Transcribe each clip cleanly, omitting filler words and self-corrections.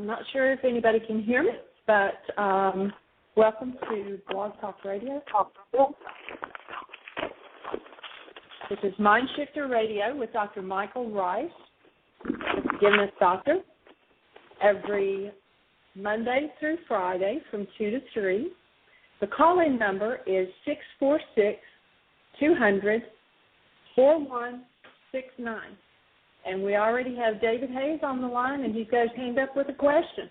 I'm not sure if anybody can hear me, but welcome to Blog Talk Radio. This is MindShifter Radio with Dr. Michael Ryce, the Forgiveness Doctor, every Monday through Friday from 2 to 3. The call-in number is 646-200-4169. And we already have David Hayes on the line, and he's got his hand up with a question.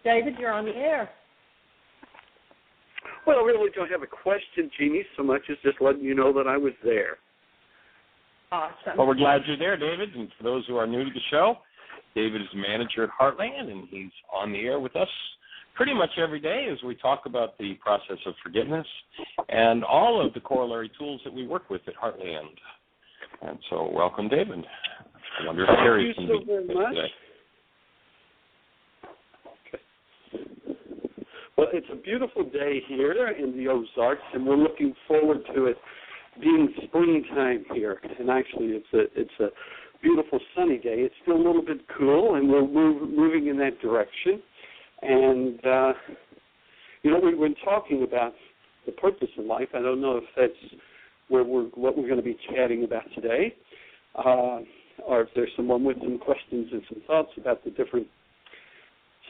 David, you're on the air. Well, I really don't have a question, Jeannie, so much as just letting you know that I was there. Awesome. Well, we're glad you're there, David. And for those who are new to the show, David is the manager at Heartland, and he's on the air with us pretty much every day as we talk about the process of forgiveness and all of the corollary tools that we work with at Heartland. And so welcome, David. I wonder if Terry can Thank you so very much. Okay. Well, it's a beautiful day here in the Ozarks, and we're looking forward to it being springtime here. And actually, it's a beautiful sunny day. It's still a little bit cool, and we're moving in that direction. And, we've been talking about the purpose in life. I don't know if that's what we're going to be chatting about today, or if there's someone with some questions and some thoughts about the different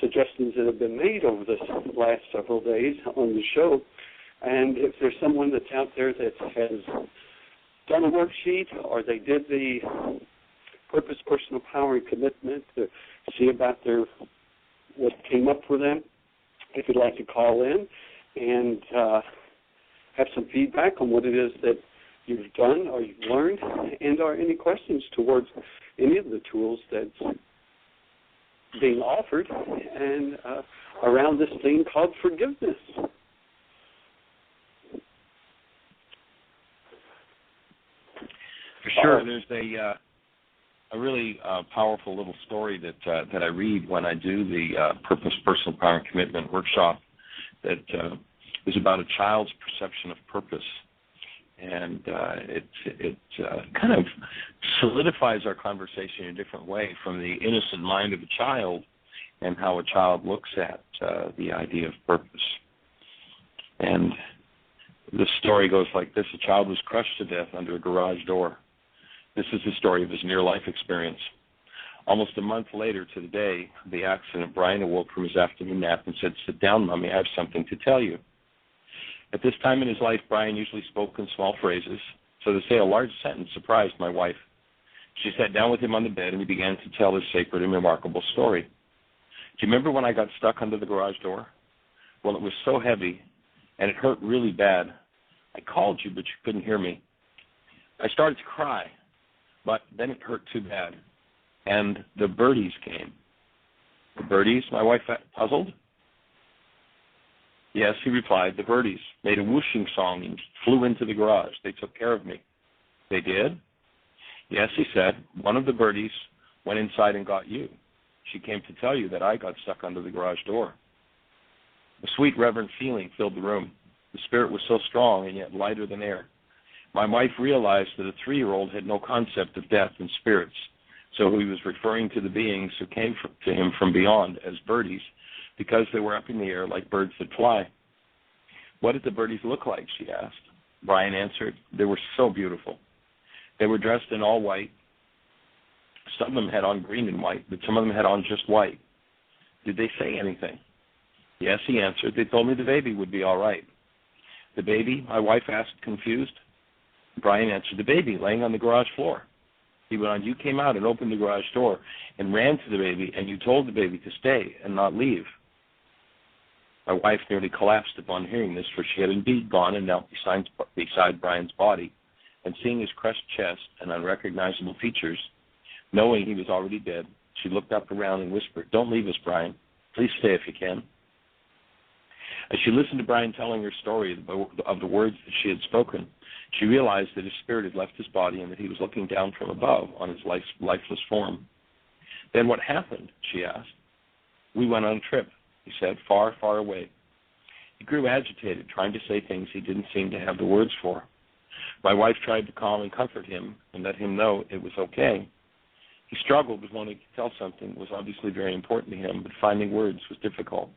suggestions that have been made over the last several days on the show. And if there's someone that's out there that has done a worksheet or they did the purpose, personal power, and commitment to see about what came up for them, if you'd like to call in and have some feedback on what it is that you've done or you've learned, and or any questions towards any of the tools that's being offered and around this thing called forgiveness. For sure, there's a really powerful little story that I read when I do the Purpose, Personal Power, and Commitment workshop that is about a child's perception of purpose. And it kind of solidifies our conversation in a different way from the innocent mind of a child and how a child looks at the idea of purpose. And the story goes like this. A child was crushed to death under a garage door. This is the story of his near-life experience. Almost a month later to the day of the accident, Brian awoke from his afternoon nap and said, "Sit down, Mommy, I have something to tell you." At this time in his life, Brian usually spoke in small phrases, so to say a large sentence surprised my wife. She sat down with him on the bed, and he began to tell his sacred and remarkable story. "Do you remember when I got stuck under the garage door? Well, it was so heavy, and it hurt really bad. I called you, but you couldn't hear me. I started to cry, but then it hurt too bad, and the birdies came." "The birdies?" my wife puzzled. "Yes," he replied, "the birdies made a whooshing song and flew into the garage. They took care of me." "They did?" "Yes," he said, "one of the birdies went inside and got you. She came to tell you that I got stuck under the garage door." A sweet, reverent feeling filled the room. The spirit was so strong and yet lighter than air. My wife realized that a 3-year-old had no concept of death and spirits, so he was referring to the beings who came to him from beyond as birdies, because they were up in the air like birds that fly. "What did the birdies look like?" she asked. Brian answered, "They were so beautiful. They were dressed in all white. Some of them had on green and white, but some of them had on just white." "Did they say anything?" "Yes," he answered. "They told me the baby would be all right." "The baby?" my wife asked, confused. Brian answered, "The baby laying on the garage floor." He went on, "You came out and opened the garage door and ran to the baby, and you told the baby to stay and not leave." My wife nearly collapsed upon hearing this, for she had indeed gone and knelt beside Brian's body, and seeing his crushed chest and unrecognizable features, knowing he was already dead, she looked up around and whispered, "Don't leave us, Brian. Please stay if you can." As she listened to Brian telling her story of the words that she had spoken, she realized that his spirit had left his body and that he was looking down from above on his lifeless form. "Then what happened?" she asked. "We went on a trip," he said, "far, far away." He grew agitated, trying to say things he didn't seem to have the words for. My wife tried to calm and comfort him and let him know it was okay. He struggled with wanting to tell something that was obviously very important to him, but finding words was difficult.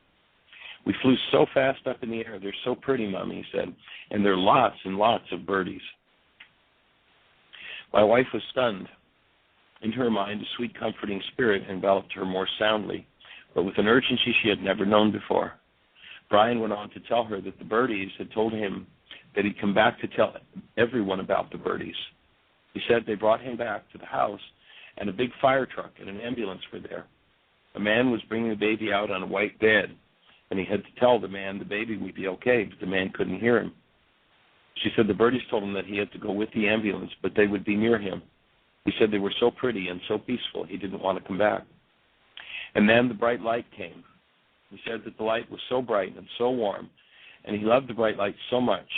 We flew so fast up in the air. They're so pretty, Mommy, he said, and there are lots and lots of birdies. My wife was stunned. In her mind, a sweet, comforting spirit enveloped her more soundly, but with an urgency she had never known before. Brian went on to tell her that the Birdies had told him that he'd come back to tell everyone about the Birdies. He said they brought him back to the house, and a big fire truck and an ambulance were there. A man was bringing the baby out on a white bed, and he had to tell the man the baby would be okay, but the man couldn't hear him. She said the Birdies told him that he had to go with the ambulance, but they would be near him. He said they were so pretty and so peaceful, he didn't want to come back. And then the bright light came. He said that the light was so bright and so warm, and he loved the bright light so much.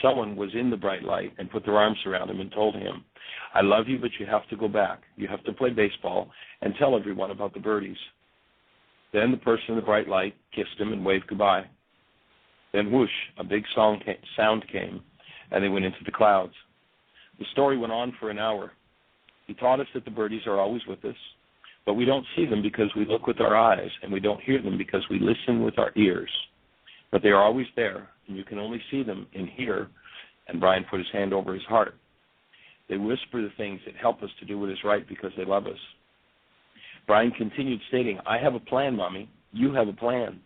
Someone was in the bright light and put their arms around him and told him, I love you, but you have to go back. You have to play baseball and tell everyone about the Birdies. Then the person in the bright light kissed him and waved goodbye. Then whoosh, a big sound came, and they went into the clouds. The story went on for an hour. He taught us that the Birdies are always with us, but we don't see them because we look with our eyes, and we don't hear them because we listen with our ears. But they are always there, and you can only see them and hear. And Brian put his hand over his heart. They whisper the things that help us to do what is right because they love us. Brian continued stating, I have a plan, Mommy. You have a plan.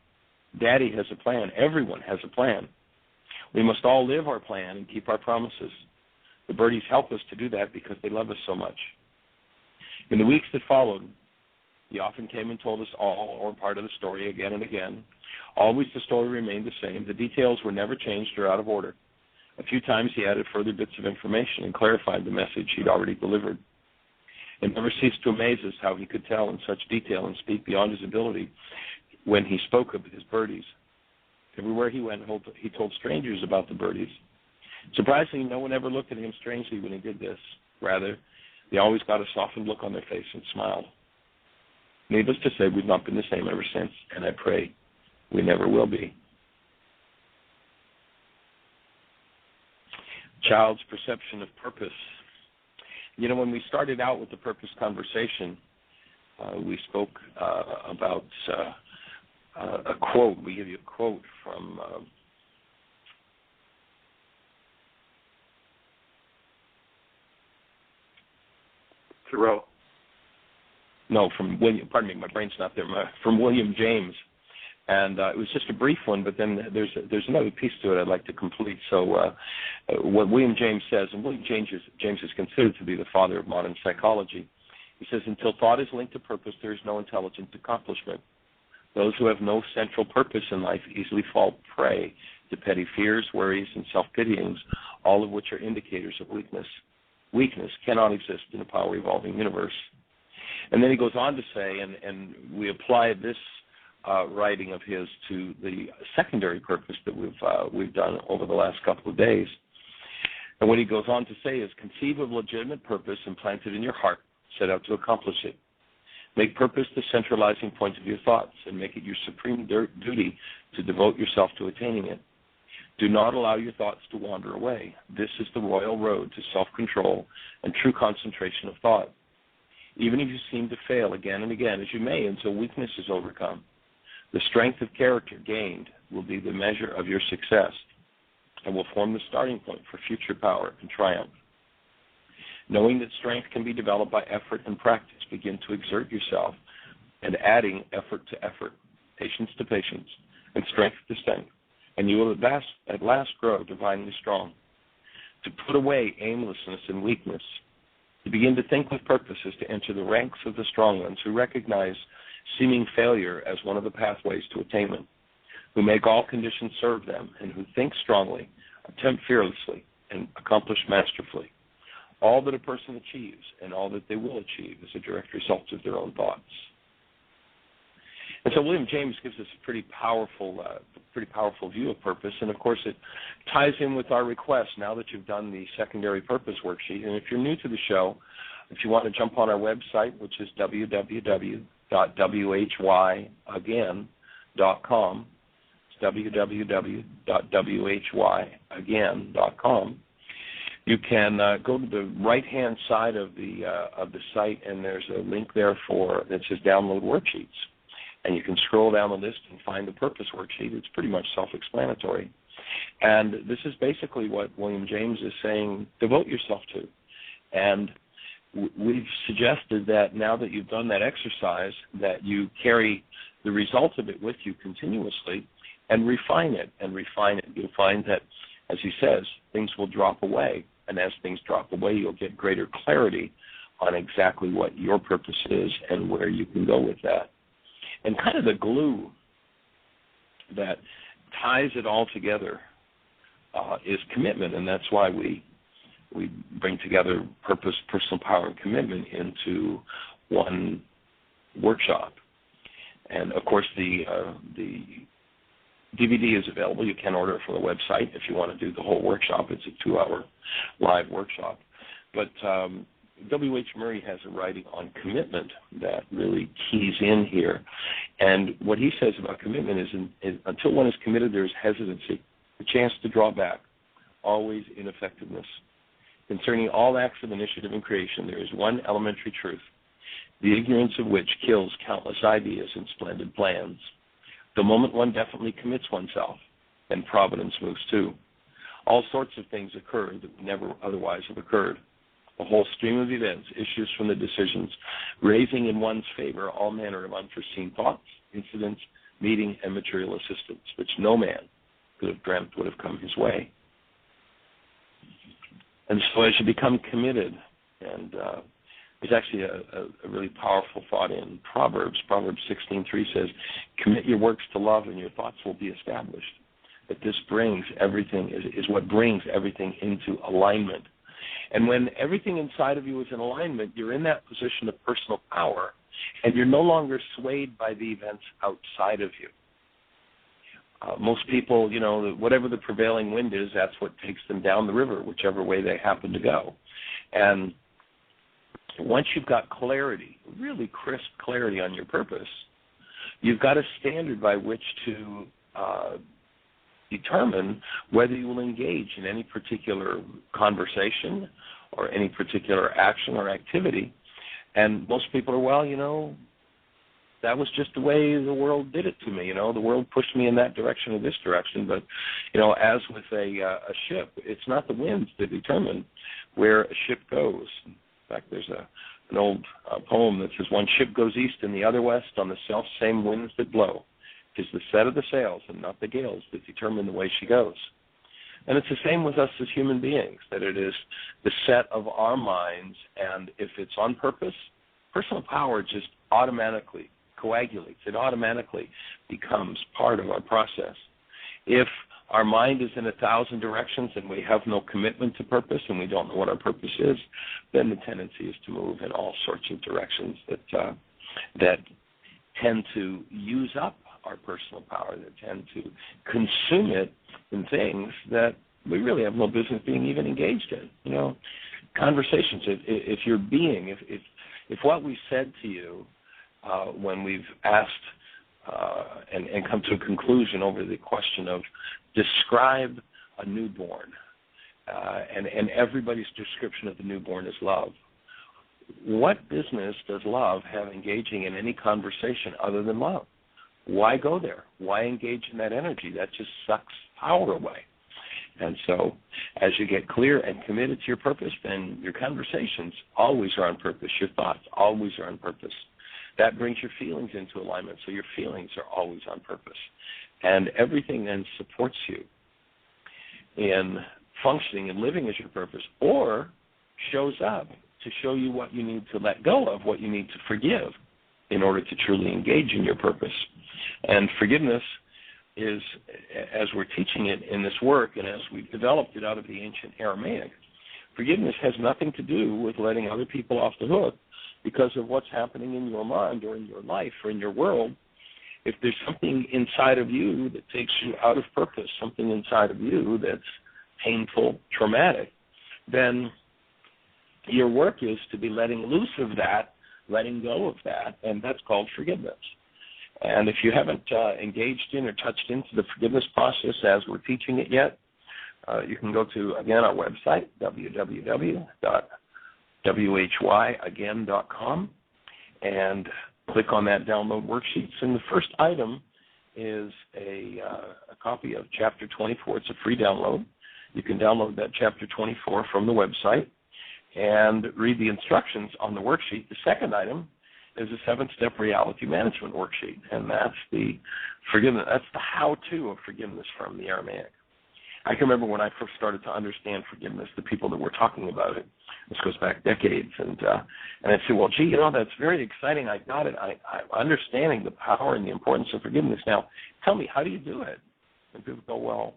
Daddy has a plan. Everyone has a plan. We must all live our plan and keep our promises. The Birdies help us to do that because they love us so much. In the weeks that followed, he often came and told us all or part of the story again and again. Always the story remained the same. The details were never changed or out of order. A few times he added further bits of information and clarified the message he'd already delivered. It never ceased to amaze us how he could tell in such detail and speak beyond his ability when he spoke of his Birdies. Everywhere he went, he told strangers about the Birdies. Surprisingly, no one ever looked at him strangely when he did this. Rather, they always got a softened look on their face and smiled. Needless to say, we've not been the same ever since, and I pray we never will be. Child's perception of purpose. You know, when we started out with the purpose conversation, we spoke about a quote. We give you a quote from Thoreau. No, from William. Pardon me, my brain's not there. From William James, and it was just a brief one. But then there's another piece to it I'd like to complete. So, what William James says, and William James is considered to be the father of modern psychology. He says, "Until thought is linked to purpose, there is no intelligent accomplishment. Those who have no central purpose in life easily fall prey to petty fears, worries, and self-pityings, all of which are indicators of weakness. Weakness cannot exist in a power-evolving universe." And then he goes on to say, and we apply this writing of his to the secondary purpose that we've done over the last couple of days. And what he goes on to say is, conceive of legitimate purpose implanted in your heart, set out to accomplish it. Make purpose the centralizing point of your thoughts and make it your supreme duty to devote yourself to attaining it. Do not allow your thoughts to wander away. This is the royal road to self-control and true concentration of thought. Even if you seem to fail again and again, as you may until weakness is overcome, the strength of character gained will be the measure of your success and will form the starting point for future power and triumph. Knowing that strength can be developed by effort and practice, begin to exert yourself and adding effort to effort, patience to patience, and strength to strength, and you will at last grow divinely strong. To put away aimlessness and weakness, to begin to think with purpose is to enter the ranks of the strong ones who recognize seeming failure as one of the pathways to attainment, who make all conditions serve them, and who think strongly, attempt fearlessly, and accomplish masterfully. All that a person achieves and all that they will achieve is a direct result of their own thoughts. And so William James gives us a pretty powerful view of purpose, and of course it ties in with our request now that you've done the secondary purpose worksheet. And if you're new to the show, if you want to jump on our website, which is www.whyagain.com, it's www.whyagain.com. You can go to the right-hand side of the site, and there's a link there that says Download Worksheets. And you can scroll down the list and find the purpose worksheet. It's pretty much self-explanatory. And this is basically what William James is saying, devote yourself to. And we've suggested that now that you've done that exercise, that you carry the result of it with you continuously and refine it and refine it. You'll find that, as he says, things will drop away. And as things drop away, you'll get greater clarity on exactly what your purpose is and where you can go with that. And kind of the glue that ties it all together is commitment, and that's why we bring together purpose, personal power, and commitment into one workshop. And, of course, the DVD is available. You can order it from the website if you want to do the whole workshop. It's a 2-hour live workshop. But W.H. Murray has a writing on commitment that really keys in here. And what he says about commitment is until one is committed, there is hesitancy, a chance to draw back, always ineffectiveness. Concerning all acts of initiative and creation, there is one elementary truth, the ignorance of which kills countless ideas and splendid plans. The moment one definitely commits oneself, then providence moves too. All sorts of things occur that would never otherwise have occurred. A whole stream of events issues from the decisions, raising in one's favor all manner of unforeseen thoughts, incidents, meeting, and material assistance, which no man could have dreamt would have come his way. And so as you become committed, and there's actually a really powerful thought in Proverbs. Proverbs 16:3 says, commit your works to love and your thoughts will be established. That this brings everything, is what brings everything into alignment. And when everything inside of you is in alignment, you're in that position of personal power, and you're no longer swayed by the events outside of you. Most people, whatever the prevailing wind is, that's what takes them down the river, whichever way they happen to go. And once you've got clarity, really crisp clarity on your purpose, you've got a standard by which to determine whether you will engage in any particular conversation or any particular action or activity. And most people are, that was just the way the world did it to me. The world pushed me in that direction or this direction. But, as with a ship, it's not the winds that determine where a ship goes. In fact, there's an old poem that says, one ship goes east and the other west on the self-same winds that blow. 'Tis the set of the sails and not the gales that determine the way she goes. And it's the same with us as human beings, that it is the set of our minds, and if it's on purpose, personal power just automatically coagulates. It automatically becomes part of our process. If our mind is in 1,000 directions and we have no commitment to purpose and we don't know what our purpose is, then the tendency is to move in all sorts of directions that tend to use up our personal power, that tend to consume it in things that we really have no business being even engaged in. Conversations. If you're being, if what we said to you when we've asked and come to a conclusion over the question of describe a newborn, and everybody's description of the newborn is love. What business does love have engaging in any conversation other than love? Why go there? Why engage in that energy? That just sucks power away. And so as you get clear and committed to your purpose, then your conversations always are on purpose. Your thoughts always are on purpose. That brings your feelings into alignment, so your feelings are always on purpose. And everything then supports you in functioning and living as your purpose, or shows up to show you what you need to let go of, what you need to forgive in order to truly engage in your purpose. And forgiveness is, as we're teaching it in this work and as we've developed it out of the ancient Aramaic, forgiveness has nothing to do with letting other people off the hook because of what's happening in your mind or in your life or in your world. If there's something inside of you that takes you out of purpose, something inside of you that's painful, traumatic, then your work is to be letting loose of that, letting go of that, and that's called forgiveness. And if you haven't engaged in or touched into the forgiveness process as we're teaching it yet, you can go to, again, our website, www.whyagain.com, and click on that download worksheets. And the first item is a copy of Chapter 24. It's a free download. You can download that Chapter 24 from the website and read the instructions on the worksheet. The second item is a 7-step reality management worksheet, and that's the forgiveness. That's the how-to of forgiveness from the Aramaic. I can remember when I first started to understand forgiveness, the people that were talking about it. This goes back decades, and I'd say, well, gee, that's very exciting. I got it. I'm understanding the power and the importance of forgiveness. Now, tell me, how do you do it? And people go, well,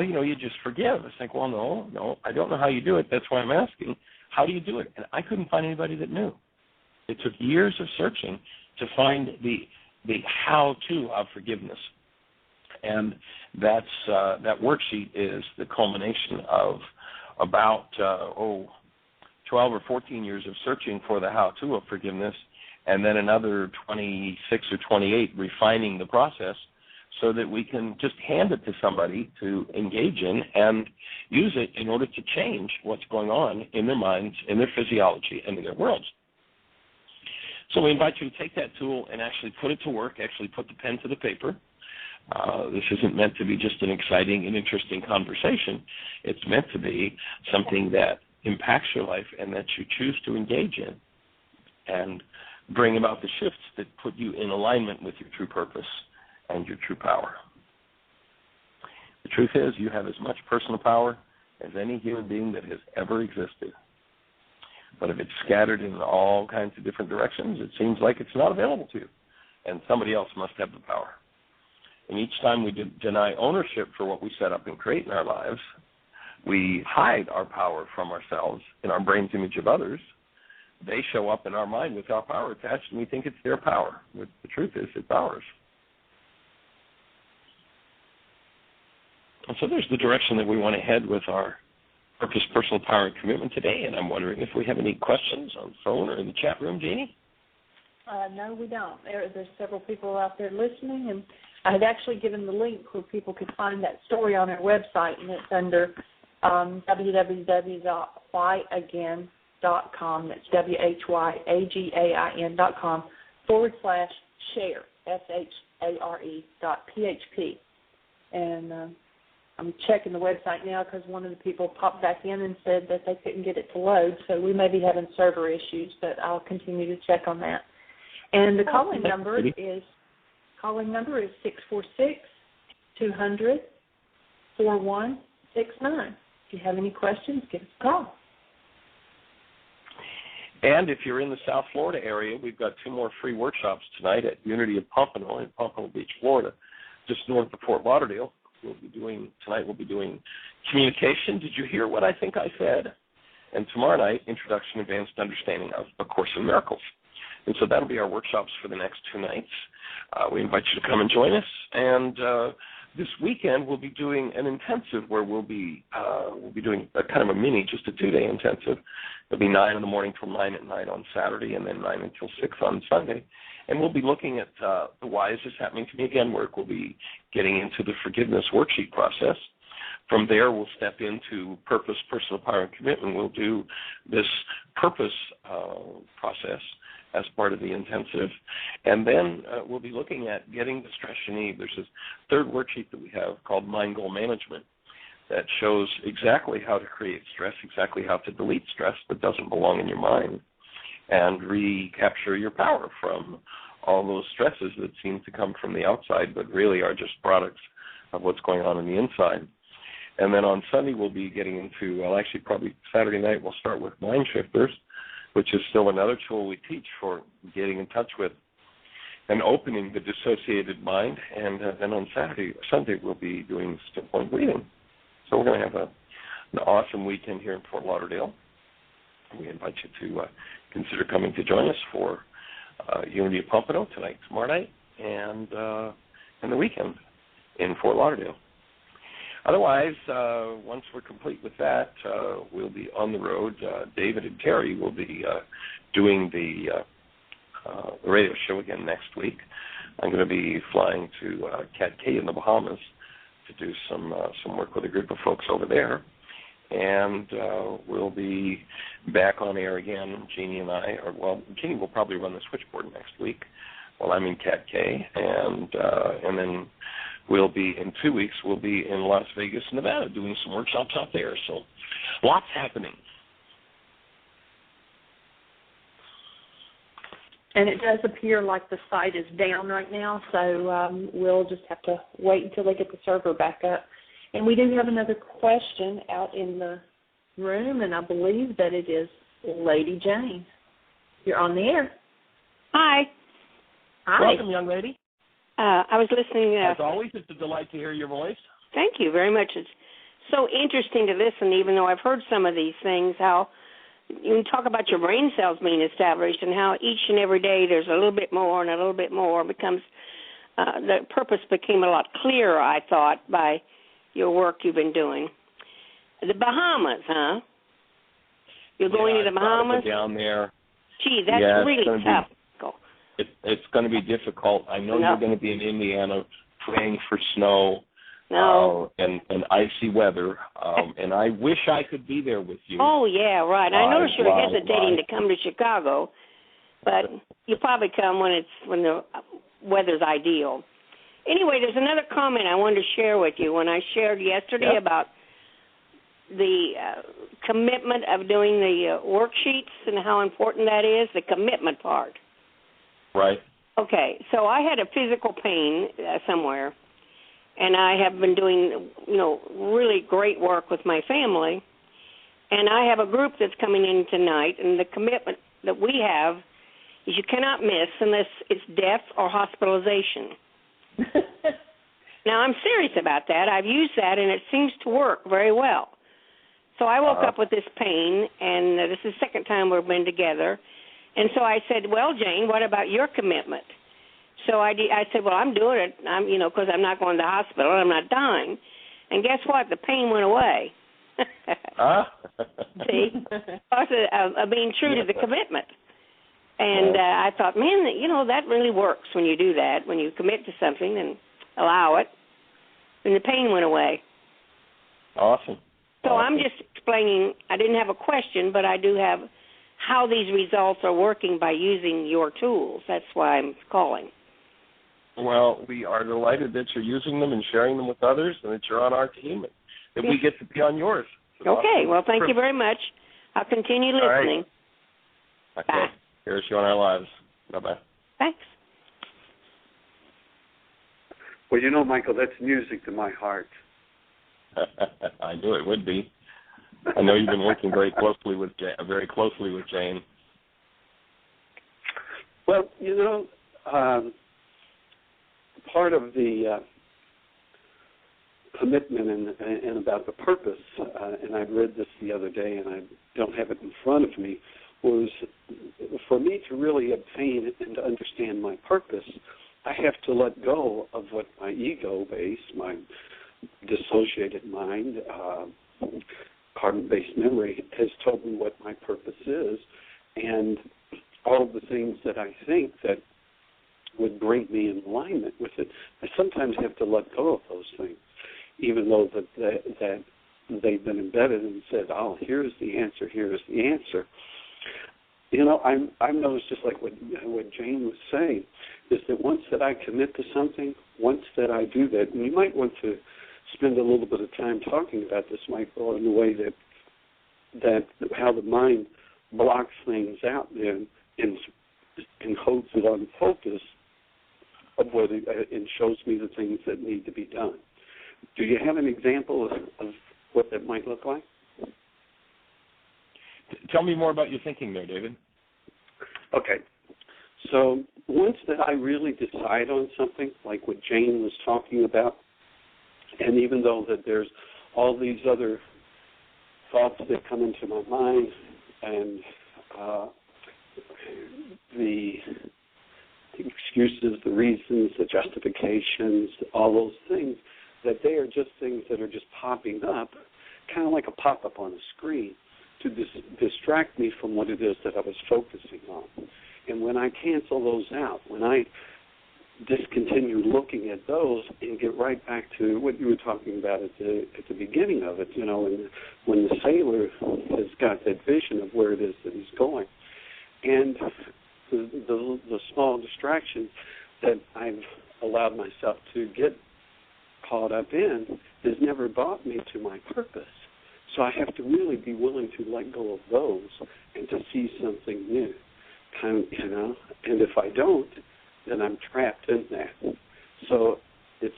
you just forgive. It's like, well, no, I don't know how you do it. That's why I'm asking. How do you do it? And I couldn't find anybody that knew. It took years of searching to find the how-to of forgiveness. And that worksheet is the culmination of about 12 or 14 years of searching for the how-to of forgiveness, and then another 26 or 28 refining the process so that we can just hand it to somebody to engage in and use it in order to change what's going on in their minds, in their physiology, and in their worlds. So we invite you to take that tool and actually put it to work, actually put the pen to the paper. This isn't meant to be just an exciting and interesting conversation. It's meant to be something that impacts your life and that you choose to engage in and bring about the shifts that put you in alignment with your true purpose and your true power. The truth is, you have as much personal power as any human being that has ever existed. But if it's scattered in all kinds of different directions, it seems like it's not available to you, and somebody else must have the power. And each time we deny ownership for what we set up and create in our lives, we hide our power from ourselves in our brain's image of others. They show up in our mind with our power attached, and we think it's their power. But the truth is, it's ours. And so there's the direction that we want to head with our purpose, personal power, and commitment today. And I'm wondering if we have any questions on the phone or in the chat room, Jeannie? No, we don't. There's several people out there listening, and I had actually given the link where people could find that story on our website, and it's under www.whyagain.com. That's WHYAGAIN.com/share, SHARE.php. And I'm checking the website now because one of the people popped back in and said that they couldn't get it to load, so we may be having server issues, but I'll continue to check on that. And the calling number is 646-200-4169. If you have any questions, give us a call. And if you're in the South Florida area, we've got 2 more free workshops tonight at Unity of Pompano in Pompano Beach, Florida, just north of Fort Lauderdale. Tonight we'll be doing communication. Did you hear what I think I said? And tomorrow night, Introduction Advanced Understanding of A Course in Miracles. And so that'll be our workshops for the next 2 nights. We invite you to come and join us. And this weekend we'll be doing an intensive where we'll be doing a kind of a mini, just a 2-day intensive. It'll be 9 in the morning till 9 at night on Saturday, and then 9 until 6 on Sunday. And we'll be looking at the Why Is This Happening to Me Again work. We'll be getting into the forgiveness worksheet process. From there, we'll step into purpose, personal power, and commitment. We'll do this purpose process as part of the intensive. And then we'll be looking at getting the stress you need. There's this third worksheet that we have called Mind Goal Management that shows exactly how to create stress, exactly how to delete stress that doesn't belong in your mind, and recapture your power from all those stresses that seem to come from the outside but really are just products of what's going on the inside. And then on Sunday we'll be getting into, well, actually probably Saturday night we'll start with MindShifters, which is still another tool we teach for getting in touch with and opening the dissociated mind. And then on Sunday we'll be doing still point reading. So we're going to have an awesome weekend here in Fort Lauderdale. We invite you to consider coming to join us for Unity of Pompano tonight, tomorrow night, and the weekend in Fort Lauderdale. Otherwise, once we're complete with that, we'll be on the road. David and Terry will be doing the radio show again next week. I'm going to be flying to Cat Cay in the Bahamas do some work with a group of folks over there. And we'll be back on air again, Jeannie and I. Jeannie will probably run the switchboard next week while I'm in Cat K. And then we'll be, in 2 weeks, we'll be in Las Vegas, Nevada, doing some workshops out there. So lots happening. And it does appear like the site is down right now, so we'll just have to wait until they get the server back up. And we do have another question out in the room, and I believe that it is Lady Jane. You're on the air. Hi. Hi. Welcome, young lady. I was listening. As always, it's a delight to hear your voice. Thank you very much. It's so interesting to listen, even though I've heard some of these things, how you talk about your brain cells being established and how each and every day there's a little bit more and a little bit more becomes, the purpose became a lot clearer, I thought, by your work you've been doing. The Bahamas, huh? You're going to the Bahamas? Down there. Gee, that's really tough. It's going to be difficult. I know you're going to be in Indiana praying for snow and icy weather, and I wish I could be there with you. Oh, yeah, right. I noticed you're hesitating to come to Chicago, but you'll probably come when the weather's ideal. Anyway, there's another comment I wanted to share with you. When I shared yesterday about the commitment of doing the worksheets and how important that is, the commitment part. Right. Okay, so I had a physical pain somewhere, and I have been doing, really great work with my family, and I have a group that's coming in tonight, and the commitment that we have is you cannot miss unless it's death or hospitalization. Now, I'm serious about that. I've used that, and it seems to work very well. So I woke up with this pain, and this is the second time we've been together. And so I said, well, Jane, what about your commitment? So I said, well, I'm doing it, because I'm not going to the hospital. I'm not dying. And guess what? The pain went away. See? Of being true to the commitment. And I thought, man, that really works when you do that, when you commit to something and allow it. And the pain went away. Awesome. So I'm just explaining, I didn't have a question, but I do have how these results are working by using your tools. That's why I'm calling. Well, we are delighted that you're using them and sharing them with others and that you're on our team and that we get to be on yours. Okay, well, thank you very much. I'll continue listening. Right. Okay. Bye. Here's you on our lives. Bye-bye. Thanks. Well, Michael, that's music to my heart. I knew it would be. I know you've been working very closely with Jane. Well, part of the commitment and about the purpose, and I read this the other day, and I don't have it in front of me, was for me to really obtain and to understand my purpose, I have to let go of what my ego-based, my dissociated mind, carbon-based memory has told me what my purpose is, and all of the things that I think that would bring me in alignment with it. I sometimes have to let go of those things, even though that they've been embedded and said, "Oh, here's the answer. Here's the answer." I've noticed, just like what Jane was saying, is that once that I commit to something, once that I do that, and you might want to spend a little bit of time talking about this, Michael, in the way that how the mind blocks things out then and holds it on focus of what and shows me the things that need to be done. Do you have an example of what that might look like? Tell me more about your thinking there, David. Okay. So once that I really decide on something, like what Jane was talking about, and even though that there's all these other thoughts that come into my mind and the excuses, the reasons, the justifications, all those things, that they are just things that are just popping up, kind of like a pop-up on a screen, to distract me from what it is that I was focusing on. And when I cancel those out, when I discontinue looking at those and get right back to what you were talking about at the beginning of it, when the sailor has got that vision of where it is that he's going. And the small distractions that I've allowed myself to get caught up in has never brought me to my purpose. So I have to really be willing to let go of those and to see something new, and if I don't, then I'm trapped in that. So it's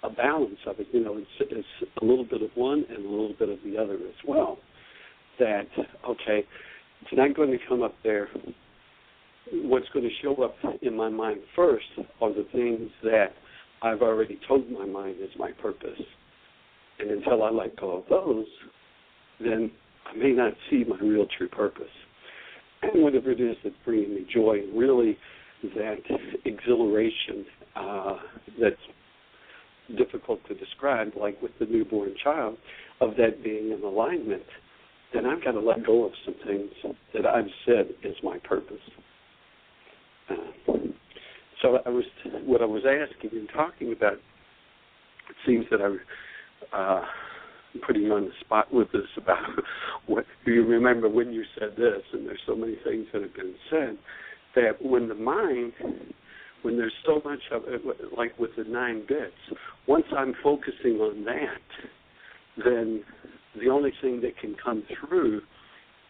a balance of it. It's a little bit of one and a little bit of the other as well. That, okay, it's not going to come up there. What's going to show up in my mind first are the things that I've already told my mind is my purpose. And until I let go of those, then I may not see my real true purpose. And whatever it is that's bringing me joy, really that exhilaration that's difficult to describe, like with the newborn child, of that being in alignment, then I've got to let go of some things that I've said is my purpose. So what I was asking and talking about, it seems that I'm putting you on the spot with this about what do you remember when you said this, and there's so many things that have been said, that when the mind, when there's so much of it, like with the 9 bits, once I'm focusing on that, then the only thing that can come through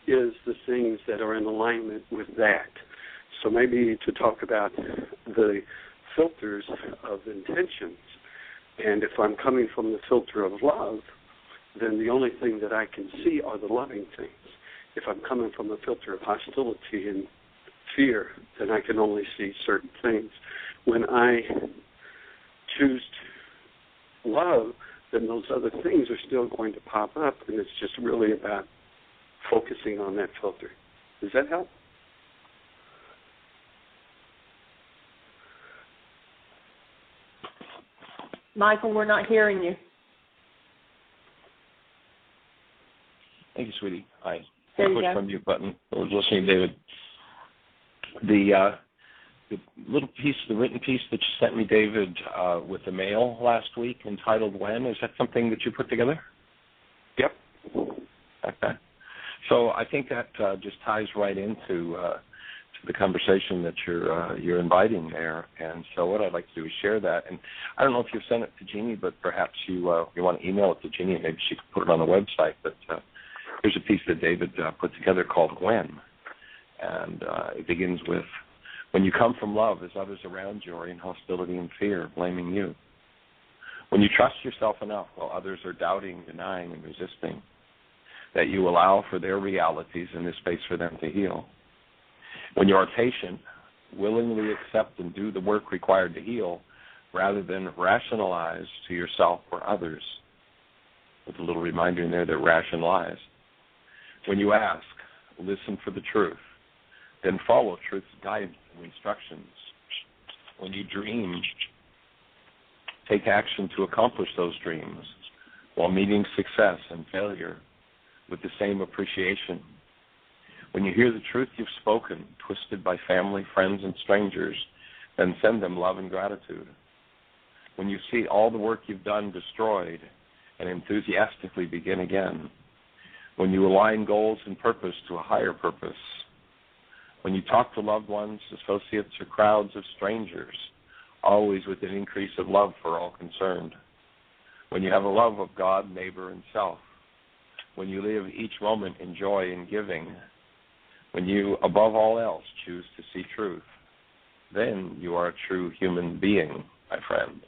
is the things that are in alignment with that. So maybe to talk about the filters of intentions, and if I'm coming from the filter of love, then the only thing that I can see are the loving things. If I'm coming from the filter of hostility and fear, then I can only see certain things. When I choose love, then those other things are still going to pop up, and it's just really about focusing on that filter. Does that help? Michael, we're not hearing you. Thank you, sweetie. I There pushed you go. the mute button. I was listening, David. The little piece, the written piece that you sent me, David, with the mail last week entitled When, is that something that you put together? Yep. Okay. So I think that just ties right into to the conversation that you're inviting there. And so what I'd like to do is share that. And I don't know if you've sent it to Jeannie, but perhaps you want to email it to Jeannie, and maybe she could put it on the website. But here's a piece that David put together called When. And it begins with, when you come from love as others around you are in hostility and fear, blaming you. When you trust yourself enough while others are doubting, denying, and resisting, that you allow for their realities and there's space for them to heal. When you are patient, willingly accept and do the work required to heal, rather than rationalize to yourself or others. With a little reminder in there that rationalize. When you ask, listen for the truth, then follow truth's guidance and instructions. When you dream, take action to accomplish those dreams while meeting success and failure with the same appreciation. When you hear the truth you've spoken, twisted by family, friends, and strangers, then send them love and gratitude. When you see all the work you've done destroyed and enthusiastically begin again. When you align goals and purpose to a higher purpose. When you talk to loved ones, associates, or crowds of strangers, always with an increase of love for all concerned. When you have a love of God, neighbor, and self. When you live each moment in joy and giving. When you, above all else, choose to see truth, then you are a true human being, my friend.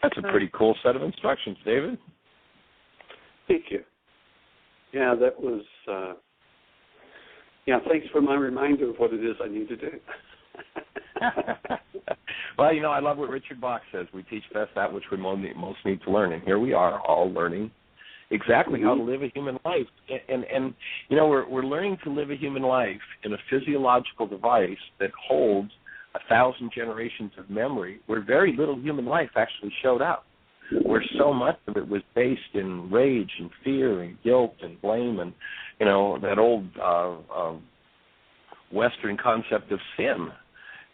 That's a pretty cool set of instructions, David. Thank you. Yeah, that was, thanks for my reminder of what it is I need to do. Well, I love what Richard Bach says. We teach best that which we most need to learn. And here we are, all learning exactly how to live a human life. And we're learning to live a human life in a physiological device that holds 1,000 generations of memory where very little human life actually showed up, where so much of it was based in rage and fear and guilt and blame and, that old Western concept of sin,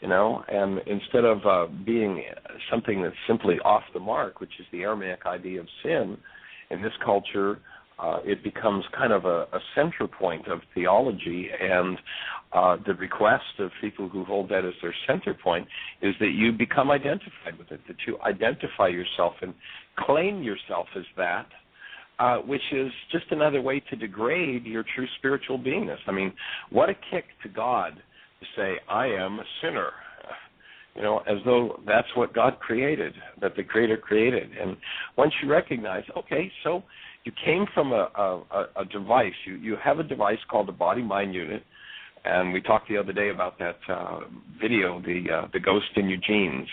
and instead of being something that's simply off the mark, which is the Aramaic idea of sin, in this culture, it becomes kind of a center point of theology, and the request of people who hold that as their center point is that you become identified with it, that you identify yourself and claim yourself as that, which is just another way to degrade your true spiritual beingness. I mean, what a kick to God to say, I am a sinner, as though that's what God created, that the Creator created. And once you recognize, okay, so you came from a device. You have a device called the body-mind unit, and we talked the other day about that video, the ghost in your genes.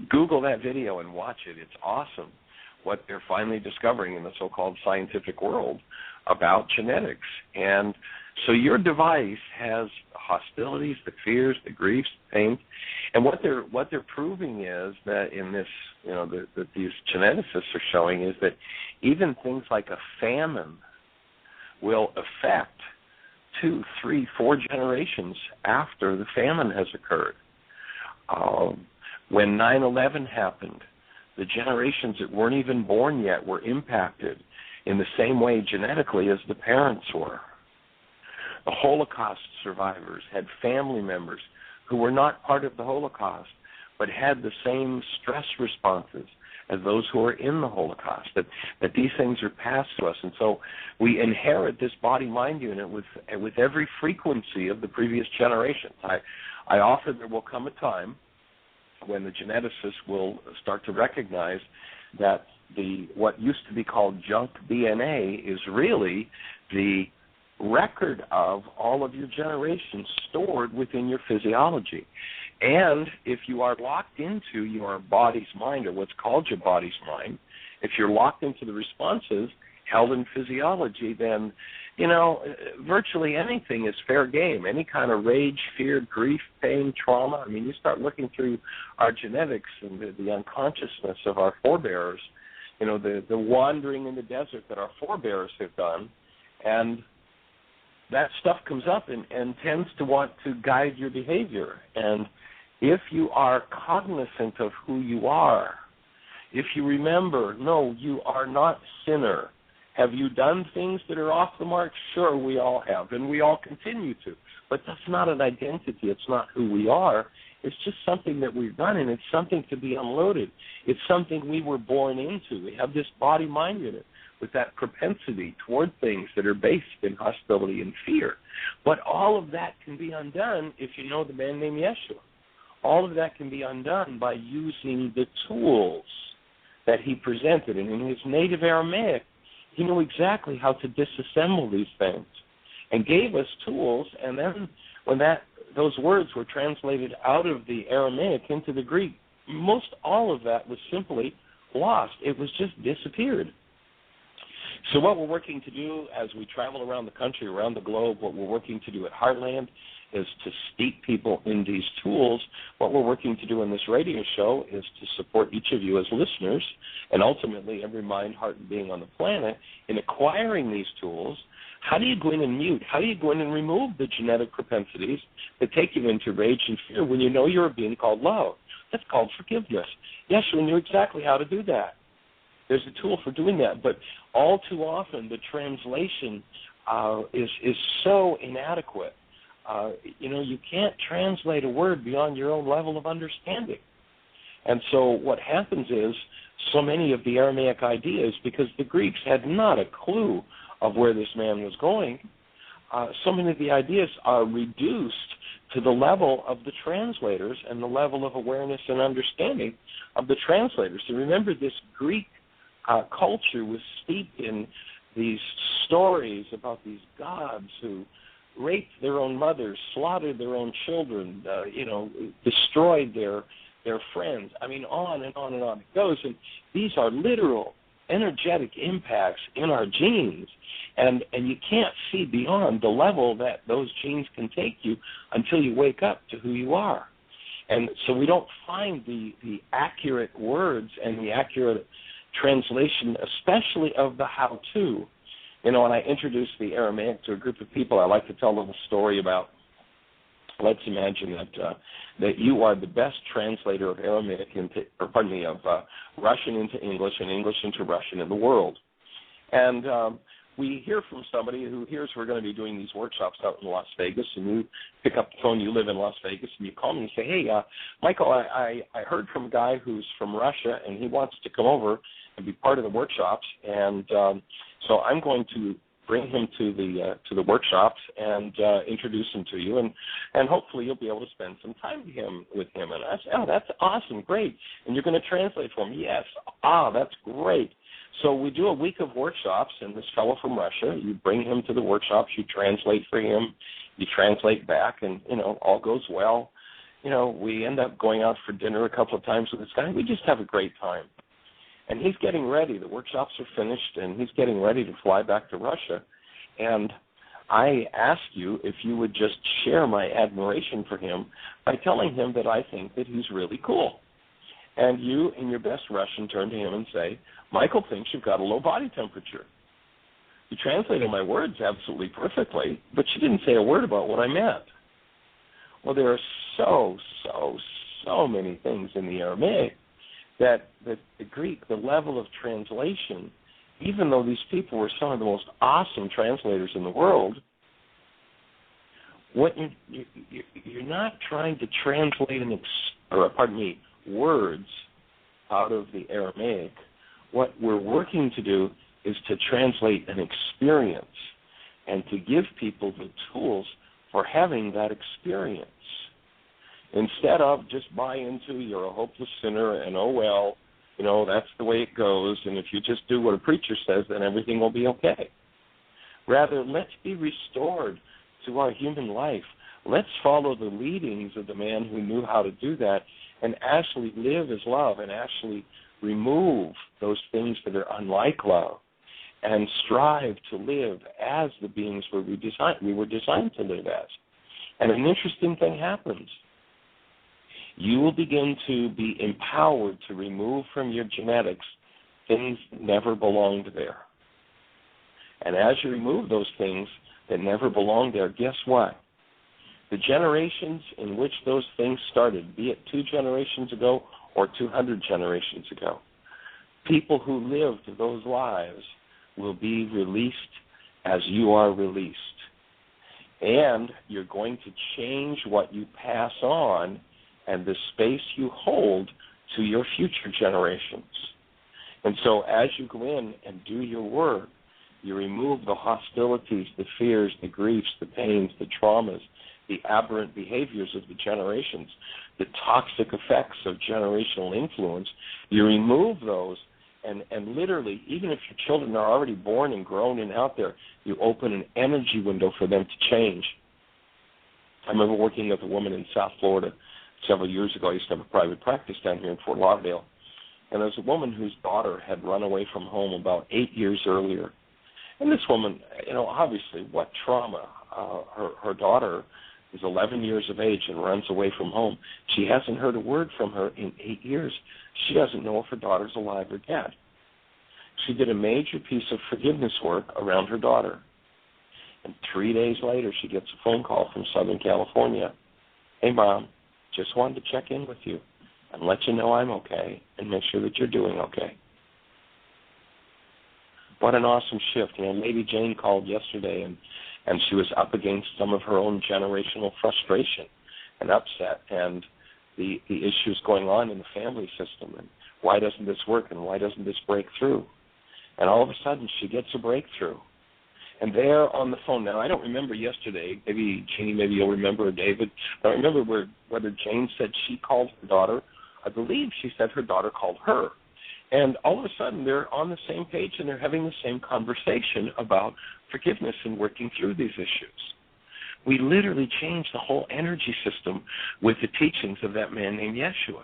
Google that video and watch it. It's awesome what they're finally discovering in the so-called scientific world about genetics. And so your device has hostilities, the fears, the griefs, the pains, and what they're proving is that in this, that these geneticists are showing is that even things like a famine will affect 2, 3, 4 generations after the famine has occurred. When 9/11 happened, the generations that weren't even born yet were impacted in the same way genetically as the parents were. The Holocaust survivors had family members who were not part of the Holocaust but had the same stress responses as those who are in the Holocaust, that these things are passed to us. And so we inherit this body-mind unit with every frequency of the previous generations. I offer there will come a time when the geneticists will start to recognize that what used to be called junk DNA is really the record of all of your generations stored within your physiology. And if you are locked into your body's mind, or what's called your body's mind, if you're locked into the responses held in physiology, then, virtually anything is fair game. Any kind of rage, fear, grief, pain, trauma. I mean, you start looking through our genetics and the unconsciousness of our forebears, the wandering in the desert that our forebears have done, and that stuff comes up and tends to want to guide your behavior. And if you are cognizant of who you are, if you remember, no, you are not sinner. Have you done things that are off the mark? Sure, we all have, and we all continue to. But that's not an identity. It's not who we are. It's just something that we've done, and it's something to be unloaded. It's something we were born into. We have this body-mind unit with that propensity toward things that are based in hostility and fear. But all of that can be undone if you know the man named Yeshua. All of that can be undone by using the tools that he presented. And in his native Aramaic, he knew exactly how to disassemble these things and gave us tools. And then when those words were translated out of the Aramaic into the Greek, most all of that was simply lost. It was just disappeared. So what we're working to do as we travel around the country, around the globe, what we're working to do at Heartland is to steep people in these tools. What we're working to do in this radio show is to support each of you as listeners, and ultimately every mind, heart, and being on the planet in acquiring these tools. How do you go in and mute? How do you go in and remove the genetic propensities that take you into rage and fear when you know you're a being called love? That's called forgiveness. Yeshua knew exactly how to do that. There's a tool for doing that, but all too often the translation is so inadequate. You can't translate a word beyond your own level of understanding. And so what happens is so many of the Aramaic ideas, because the Greeks had not a clue of where this man was going, so many of the ideas are reduced to the level of the translators and the level of awareness and understanding of the translators. So remember, this Greek culture was steeped in these stories about these gods who raped their own mothers, slaughtered their own children, destroyed their friends. I mean, on and on and on it goes. And these are literal, energetic impacts in our genes. And you can't see beyond the level that those genes can take you until you wake up to who you are. And so we don't find the accurate words and the accurate translation, especially of the how-to, When I introduce the Aramaic to a group of people, I like to tell a little story about, let's imagine that you are the best translator of Aramaic of Russian into English and English into Russian in the world. And we hear from somebody who hears we're going to be doing these workshops out in Las Vegas, and you pick up the phone, you live in Las Vegas, and you call me and say, hey, Michael, I heard from a guy who's from Russia, and he wants to come over and be part of the workshops, and so I'm going to bring him to the workshops and introduce him to you, and hopefully you'll be able to spend some time with him. And I said, oh, that's awesome, great. And you're going to translate for him? Yes. That's great. So we do a week of workshops, and this fellow from Russia, you bring him to the workshops, you translate for him, you translate back, and, all goes well. We end up going out for dinner a couple of times with this guy. We just have a great time. And he's getting ready. The workshops are finished, and he's getting ready to fly back to Russia. And I ask you if you would just share my admiration for him by telling him that I think that he's really cool. And you, in your best Russian, turn to him and say, Michael thinks you've got a low body temperature. You translated my words absolutely perfectly, but you didn't say a word about what I meant. Well, there are so many things in the Aramaic that the Greek, the level of translation, even though these people were some of the most awesome translators in the world, what you're not trying to translate words out of the Aramaic. What we're working to do is to translate an experience and to give people the tools for having that experience. Instead of just buy into you're a hopeless sinner and, that's the way it goes, and if you just do what a preacher says, then everything will be okay. Rather, let's be restored to our human life. Let's follow the leadings of the man who knew how to do that and actually live as love and actually remove those things that are unlike love and strive to live as the beings we were designed to live as. And an interesting thing happens. You will begin to be empowered to remove from your genetics things that never belonged there. And as you remove those things that never belonged there, guess what? The generations in which those things started, be it 2 generations ago or 200 generations ago, people who lived those lives will be released as you are released. And you're going to change what you pass on and the space you hold to your future generations. And so as you go in and do your work, you remove the hostilities, the fears, the griefs, the pains, the traumas, the aberrant behaviors of the generations, the toxic effects of generational influence. You remove those, and literally, even if your children are already born and grown and out there, you open an energy window for them to change. I remember working with a woman in South Florida several years ago. I used to have a private practice down here in Fort Lauderdale. And there was a woman whose daughter had run away from home about 8 years earlier. And this woman, obviously, what trauma. Her daughter is 11 years of age and runs away from home. She hasn't heard a word from her in 8 years. She doesn't know if her daughter's alive or dead. She did a major piece of forgiveness work around her daughter. And 3 days later, she gets a phone call from Southern California. Hey, Mom, just wanted to check in with you and let you know I'm okay and make sure that you're doing okay. What an awesome shift. Lady Jane called yesterday, and she was up against some of her own generational frustration and upset and the issues going on in the family system and why doesn't this work and why doesn't this break through? And all of a sudden she gets a breakthrough. And there on the phone, now I don't remember yesterday, maybe Jeannie, maybe you'll remember, or David, I don't remember whether Jane said she called her daughter. I believe she said her daughter called her. And all of a sudden they're on the same page and they're having the same conversation about forgiveness and working through these issues. We literally changed the whole energy system with the teachings of that man named Yeshua.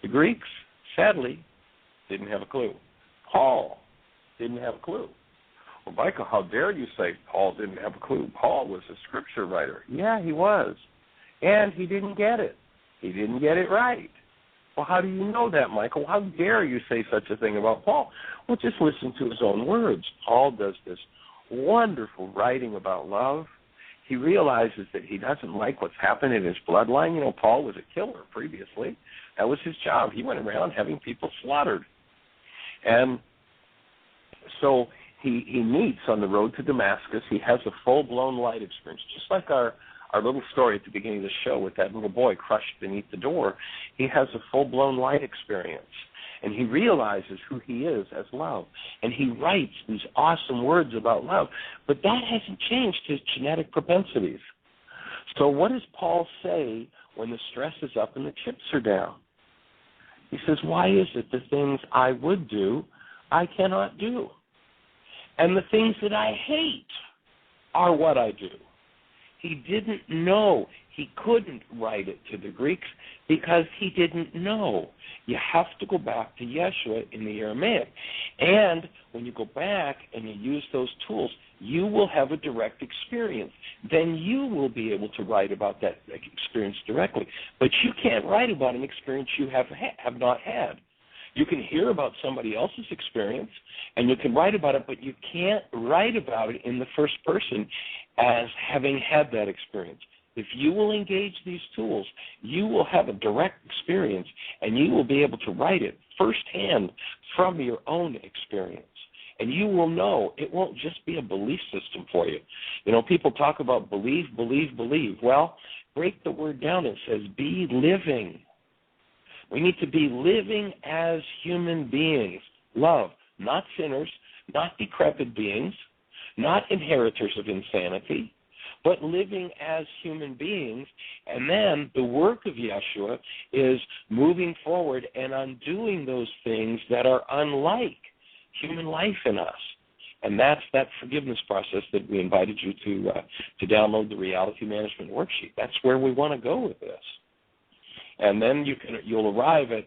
The Greeks, sadly, didn't have a clue. Paul didn't have a clue. Well, Michael, how dare you say Paul didn't have a clue? Paul was a scripture writer. Yeah, he was. And he didn't get it. He didn't get it right. Well, how do you know that, Michael? How dare you say such a thing about Paul? Well, just listen to his own words. Paul does this wonderful writing about love. He realizes that he doesn't like what's happened in his bloodline. You know, Paul was a killer previously. That was his job. He went around having people slaughtered. And so he meets on the road to Damascus. He has a full-blown light experience, just like our little story at the beginning of the show with that little boy crushed beneath the door. He has a full-blown light experience, and he realizes who he is as love. And he writes these awesome words about love, but that hasn't changed his genetic propensities. So what does Paul say when the stress is up and the chips are down? He says, why is it the things I would do, I cannot do? And the things that I hate are what I do. He didn't know. He couldn't write it to the Greeks because he didn't know. You have to go back to Yeshua in the Aramaic. And when you go back and you use those tools, you will have a direct experience. Then you will be able to write about that experience directly. But you can't write about an experience you have not had. You can hear about somebody else's experience, and you can write about it, but you can't write about it in the first person as having had that experience. If you will engage these tools, you will have a direct experience, and you will be able to write it firsthand from your own experience. And you will know it won't just be a belief system for you. You know, people talk about believe, believe, believe. Well, break the word down. It says be living. We need to be living as human beings. Love, not sinners, not decrepit beings, not inheritors of insanity, but living as human beings. And then the work of Yeshua is moving forward and undoing those things that are unlike human life in us. And that's that forgiveness process that we invited you to download the reality management worksheet. That's where we want to go with this. And then you'll arrive at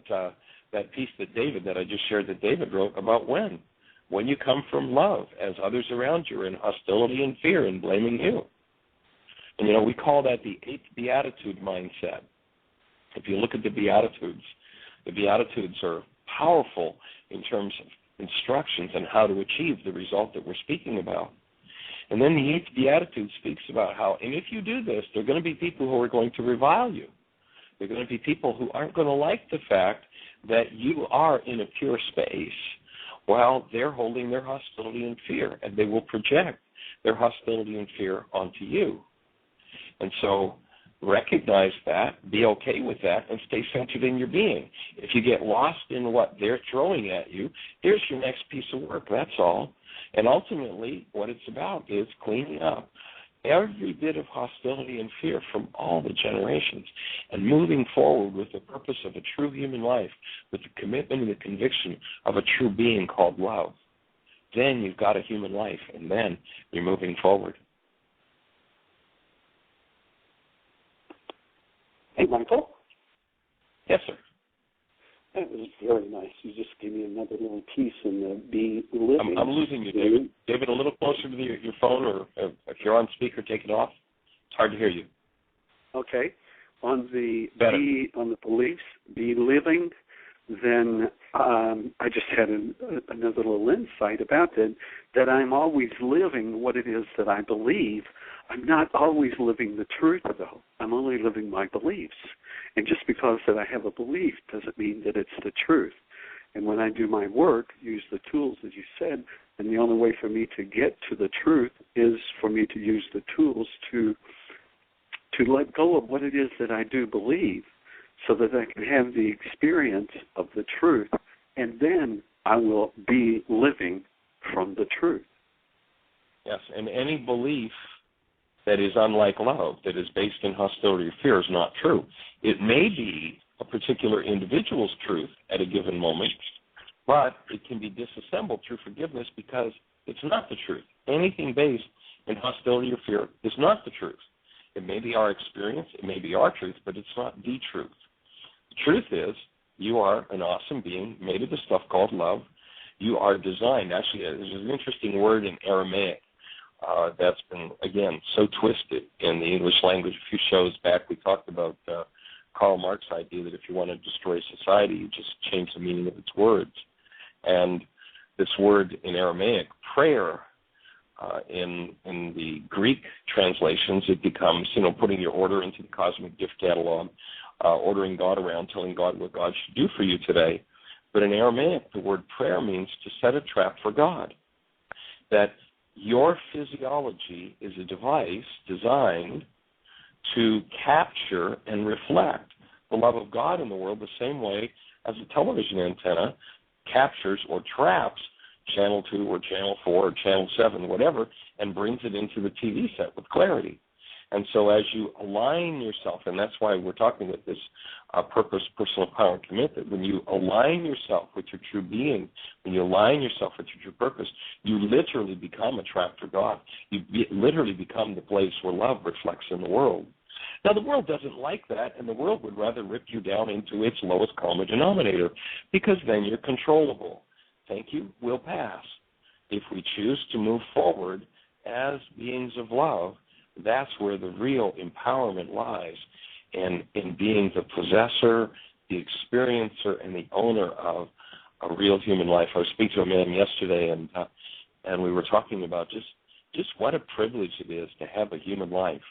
that piece that I just shared that David wrote about when you come from love, as others around you are in hostility and fear and blaming you. And, you know, we call that the 8th Beatitude mindset. If you look at the Beatitudes are powerful in terms of instructions on how to achieve the result that we're speaking about. And then the 8th Beatitude speaks about how, and if you do this, there are going to be people who are going to revile you. There are going to be people who aren't going to like the fact that you are in a pure space while they're holding their hostility and fear, and they will project their hostility and fear onto you. And so recognize that, be okay with that, and stay centered in your being. If you get lost in what they're throwing at you, here's your next piece of work, that's all. And ultimately, what it's about is cleaning up every bit of hostility and fear from all the generations and moving forward with the purpose of a true human life, with the commitment and the conviction of a true being called love. Then you've got a human life, and then you're moving forward. Hey, Michael? Yes, sir. That was very nice. You just gave me another little piece in the be living. I'm losing you, David. David, a little closer to your phone, or if you're on speaker, take it off. It's hard to hear you. Okay. On the beliefs, be living, then I just had another little insight about that I'm always living what it is that I believe. I'm not always living the truth, though. I'm only living my beliefs. And just because that I have a belief doesn't mean that it's the truth. And when I do my work, use the tools, as you said, and the only way for me to get to the truth is for me to use the tools to let go of what it is that I do believe, so that I can have the experience of the truth, and then I will be living from the truth. Yes, and any belief that is unlike love, that is based in hostility or fear, is not true. It may be a particular individual's truth at a given moment, but it can be disassembled through forgiveness because it's not the truth. Anything based in hostility or fear is not the truth. It may be our experience, it may be our truth, but it's not the truth. The truth is, you are an awesome being made of the stuff called love. You are designed. Actually, there's an interesting word in Aramaic that's been, again, so twisted in the English language. A few shows back, we talked about Karl Marx idea that if you want to destroy society, you just change the meaning of its words. And this word in Aramaic, prayer, in the Greek translations, it becomes, putting your order into the cosmic gift catalog, ordering God around, telling God what God should do for you today. But in Aramaic, the word prayer means to set a trap for God. That your physiology is a device designed to capture and reflect the love of God in the world the same way as a television antenna captures or traps Channel 2 or Channel 4 or Channel 7, whatever, and brings it into the TV set with clarity. And so as you align yourself, and that's why we're talking about this purpose, personal power, and commitment, when you align yourself with your true being, when you align yourself with your true purpose, you literally become a trap for God. You literally become the place where love reflects in the world. Now, the world doesn't like that, and the world would rather rip you down into its lowest common denominator, because then you're controllable. Thank you, we'll pass. If we choose to move forward as beings of love, that's where the real empowerment lies, in being the possessor, the experiencer, and the owner of a real human life. I was speaking to a man yesterday, and we were talking about just what a privilege it is to have a human life,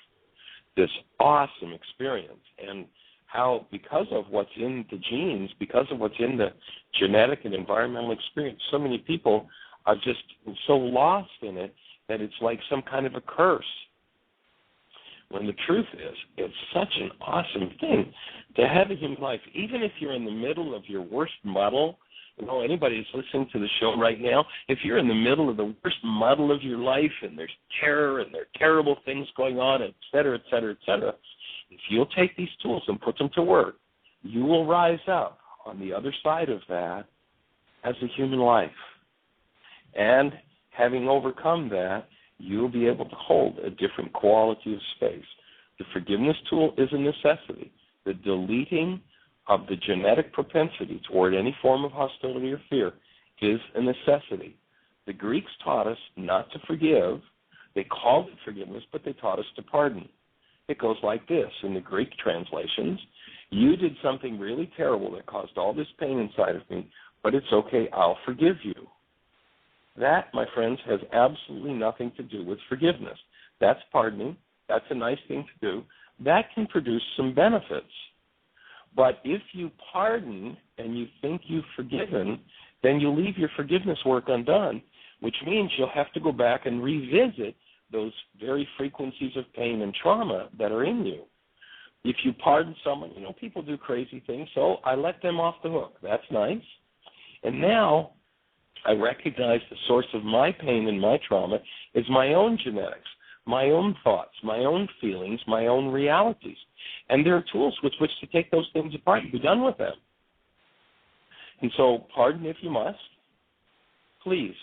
this awesome experience, and how because of what's in the genes, because of what's in the genetic and environmental experience, so many people are just so lost in it that it's like some kind of a curse. When the truth is, it's such an awesome thing to have a human life, even if you're in the middle of your worst muddle. Anybody who's listening to the show right now, if you're in the middle of the worst muddle of your life and there's terror and there are terrible things going on, et cetera, et cetera, et cetera, if you'll take these tools and put them to work, you will rise up on the other side of that as a human life. And having overcome that, you'll be able to hold a different quality of space. The forgiveness tool is a necessity. The deleting of the genetic propensity toward any form of hostility or fear is a necessity. The Greeks taught us not to forgive. They called it forgiveness, but they taught us to pardon. It goes like this in the Greek translations: you did something really terrible that caused all this pain inside of me, but it's okay, I'll forgive you. That, my friends, has absolutely nothing to do with forgiveness. That's pardoning. That's a nice thing to do. That can produce some benefits. But if you pardon and you think you've forgiven, then you leave your forgiveness work undone, which means you'll have to go back and revisit those very frequencies of pain and trauma that are in you. If you pardon someone, people do crazy things, so I let them off the hook. That's nice. And now I recognize the source of my pain and my trauma is my own genetics, my own thoughts, my own feelings, my own realities. And there are tools with which to take those things apart and be done with them. And so pardon if you must. Please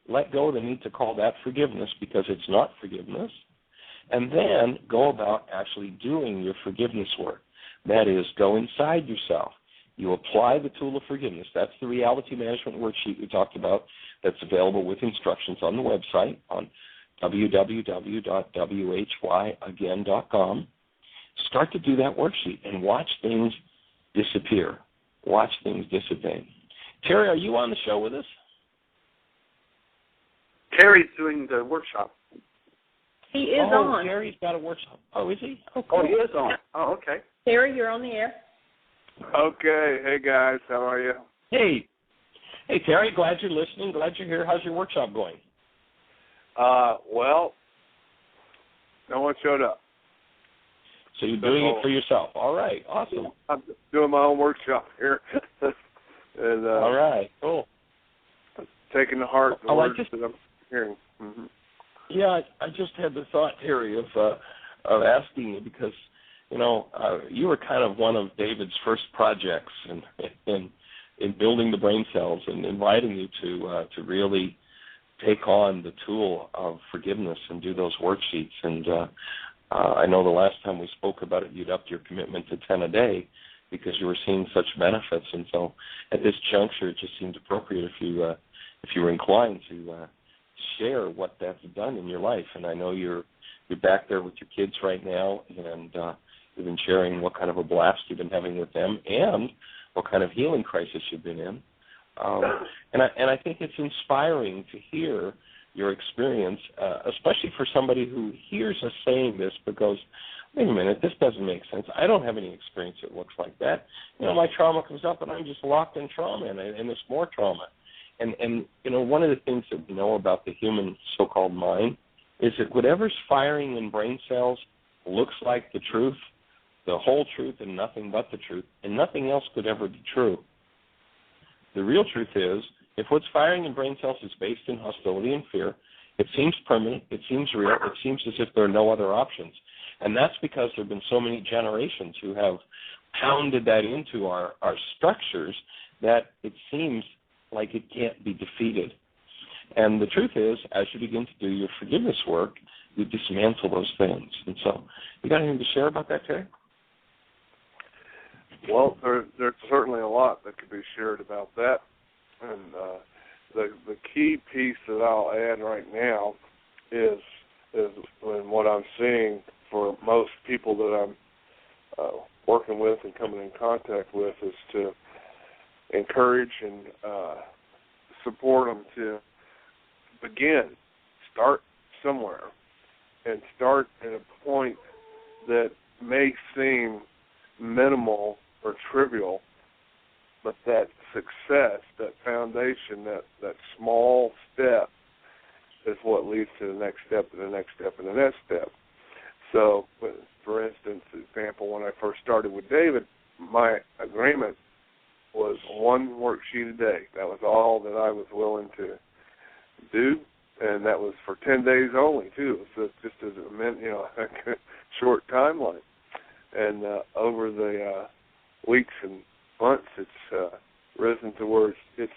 let go of the need to call that forgiveness, because it's not forgiveness. And then go about actually doing your forgiveness work. That is, go inside yourself. You apply the tool of forgiveness. That's the reality management worksheet we talked about that's available with instructions on the website on www.whyagain.com. Start to do that worksheet and watch things disappear. Watch things dissipate. Terry, are you on the show with us? Terry's doing the workshop. He is on. Terry's got a workshop. Oh, is he? Oh, cool. He is on. Oh, okay. Terry, you're on the air. Okay. Hey, guys. How are you? Hey, Terry, glad you're listening. Glad you're here. How's your workshop going? Well, no one showed up. So you're doing it for yourself. All right. Awesome. I'm doing my own workshop here. And, all right. Cool. Taking to heart the words that I'm hearing. Mm-hmm. Yeah, I just had the thought, Terry, of asking you because, you were kind of one of David's first projects in building the brain cells and inviting you to really take on the tool of forgiveness and do those worksheets. And I know the last time we spoke about it, you'd upped your commitment to 10 a day because you were seeing such benefits. And so at this juncture, it just seemed appropriate if you were inclined to share what that's done in your life. And I know you're back there with your kids right now, and interested in sharing what kind of a blast you've been having with them and what kind of healing crisis you've been in. And I think it's inspiring to hear your experience, especially for somebody who hears us saying this but goes, wait a minute, this doesn't make sense. I don't have any experience that looks like that. My trauma comes up and I'm just locked in trauma and it's more trauma. And one of the things that we know about the human so-called mind is that whatever's firing in brain cells looks like the truth, the whole truth and nothing but the truth, and nothing else could ever be true. The real truth is, if what's firing in brain cells is based in hostility and fear, it seems permanent, it seems real, it seems as if there are no other options. And that's because there have been so many generations who have pounded that into our structures that it seems like it can't be defeated. And the truth is, as you begin to do your forgiveness work, you dismantle those things. And so, you got anything to share about that, Terry? Well, there's certainly a lot that could be shared about that. And the key piece that I'll add right now is what I'm seeing for most people that I'm working with and coming in contact with is to encourage and support them to start somewhere, and start at a point that may seem minimal or trivial, but that success, that foundation, that small step is what leads to the next step and the next step and the next step. So, for instance, example, when I first started with David, my agreement was one worksheet a day. That was all that I was willing to do, and that was for 10 days only, too. So it's just as a short timeline. And over the weeks and months, it's risen to where it's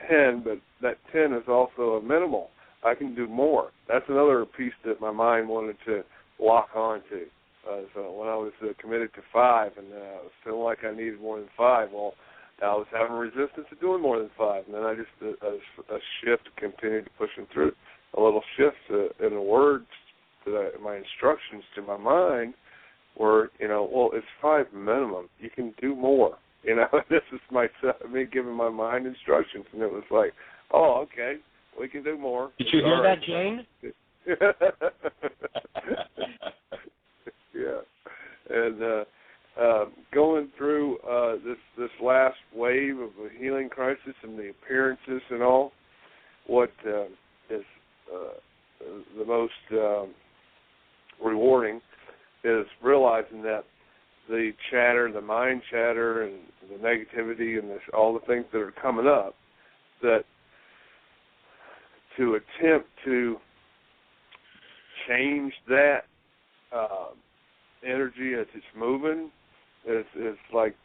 10, but that 10 is also a minimal. I can do more. That's another piece that my mind wanted to lock on to. So when I was committed to 5, and I was feeling like I needed more than 5, well, I was having resistance to doing more than 5, and then I just a shift continued to push them through. A little shift in the words, my instructions to my mind were, well, it's 5 minimum. You can do more. This is me giving my mind instructions, and it was like, oh, okay, we can do more. Did you hear that, Jane? Yeah, and going through this last wave of the healing crisis and the appearances and all, what is the most rewarding is realizing that the chatter, the mind chatter, and the negativity, and all the things that are coming up, that to attempt to change that energy as it's moving is like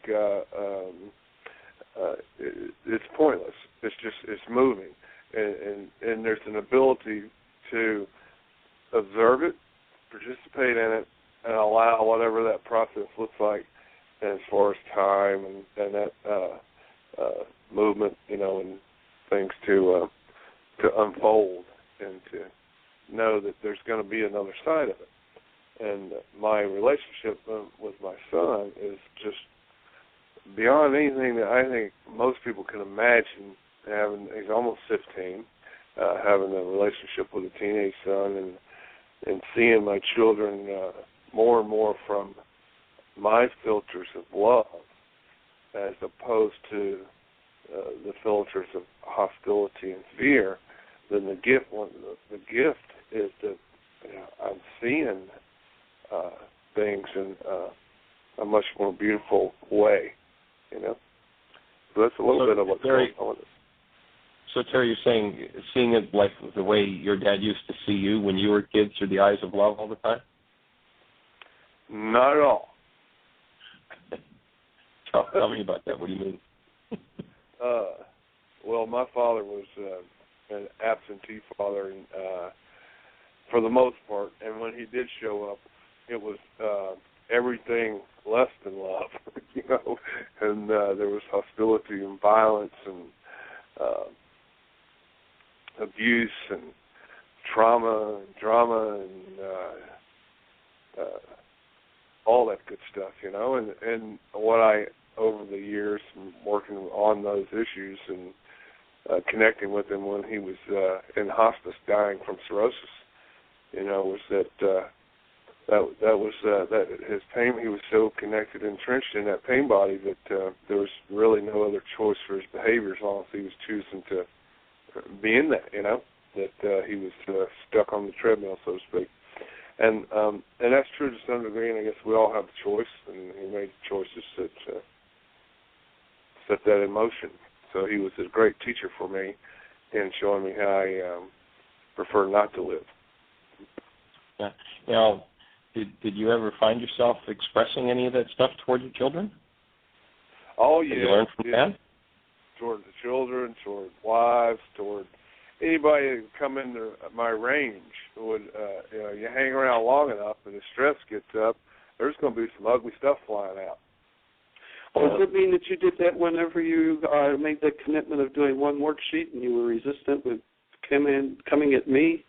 it's pointless. It's moving, and there's an ability to observe it, participate in it, and allow whatever that process looks like as far as time and that movement, and things to unfold, and to know that there's going to be another side of it. And my relationship with my son is just beyond anything that I think most people can imagine. He's almost 15, having a relationship with a teenage son, and seeing my children more and more from my filters of love, as opposed to the filters of hostility and fear. Then the gift is that I'm seeing things in a much more beautiful way, So that's a little bit of what's going on. So, Terry, you're saying seeing it like the way your dad used to see you when you were kids through the eyes of love all the time? Not at all. Tell me about that. What do you mean? Well, my father was an absentee father, and for the most part, and when he did show up, it was everything less than love, and there was hostility and violence and abuse and trauma and drama and all that good stuff, and what I, over the years, working on those issues and connecting with him when he was in hospice dying from cirrhosis, was that his pain, he was so connected, entrenched in that pain body that there was really no other choice for his behavior as long as he was choosing to be in that, that he was stuck on the treadmill, so to speak. And that's true to some degree, and I guess we all have the choice, and he made choices that set that in motion. So he was a great teacher for me in showing me how I prefer not to live. Yeah. Did you ever find yourself expressing any of that stuff toward your children? Oh, yeah. Did you learn from that? Toward the children, toward wives, toward anybody that come into my range. Would you hang around long enough and the stress gets up, there's going to be some ugly stuff flying out. Does it mean that you did that whenever you made the commitment of doing one worksheet and you were resistant with coming at me?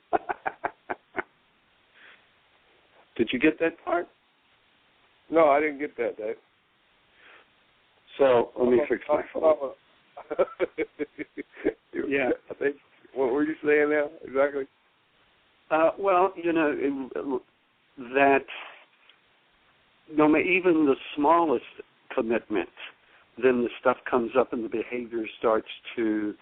Did you get that part? No, I didn't get that, Dave. So let me fix my phone. Yeah, I think. What were you saying now exactly? Well, that even the smallest commitment, then the stuff comes up and the behavior starts to